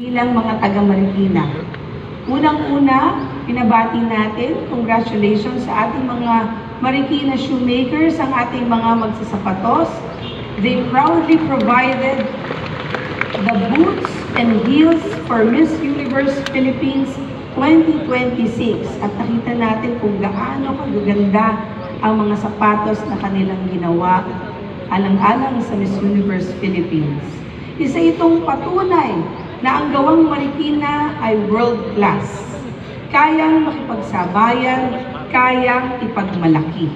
Bilang mga taga-Marikina. Unang-una, pinabati natin, congratulations sa ating mga Marikina shoemakers, ang ating mga magsasapatos. They proudly provided the boots and heels for Miss Universe Philippines 2026. At nakita natin kung gaano kagaganda ang mga sapatos na kanilang ginawa alang-alang sa Miss Universe Philippines. Isa itong patunay na ang gawang Marikina ay world-class. Kayang makipagsabayan, kayang ipagmalaki.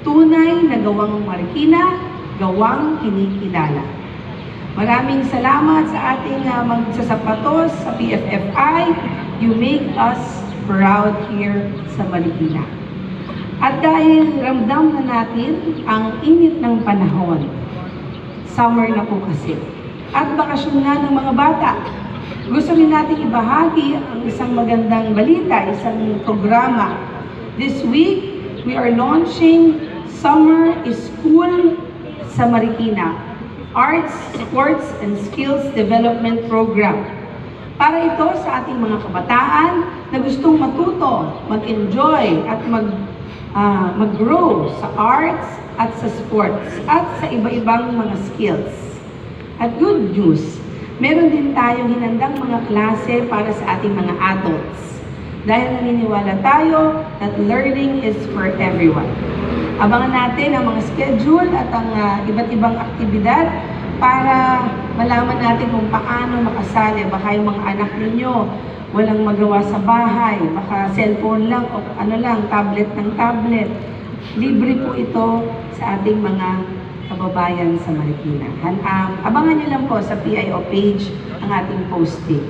Tunay na gawang Marikina, gawang kinikilala. Maraming salamat sa ating magsasapatos sa PFFI. You make us proud here sa Marikina. At dahil ramdam na natin ang init ng panahon, summer na po kasi, at bakasyon na ng mga bata, gusto rin natin ibahagi ang isang magandang balita, isang programa. This week, we are launching Summer School sa Marikina, Arts, Sports, and Skills Development Program. Para ito sa ating mga kabataan na gustong matuto, mag-enjoy at mag-grow sa arts at sa sports at sa iba-ibang mga skills. At good news, meron din tayong hinandang mga klase para sa ating mga adults. Dahil naniniwala tayo that learning is for everyone. Abangan natin ang mga schedule at ang iba't ibang aktibidad para malaman natin kung paano makasali. Baka yung mga anak ninyo walang magawa sa bahay, baka cellphone lang o tablet ng tablet. Libre po ito sa ating mga kababayan sa Marikina. Abangan nyo lang po sa PIO page ang ating posting.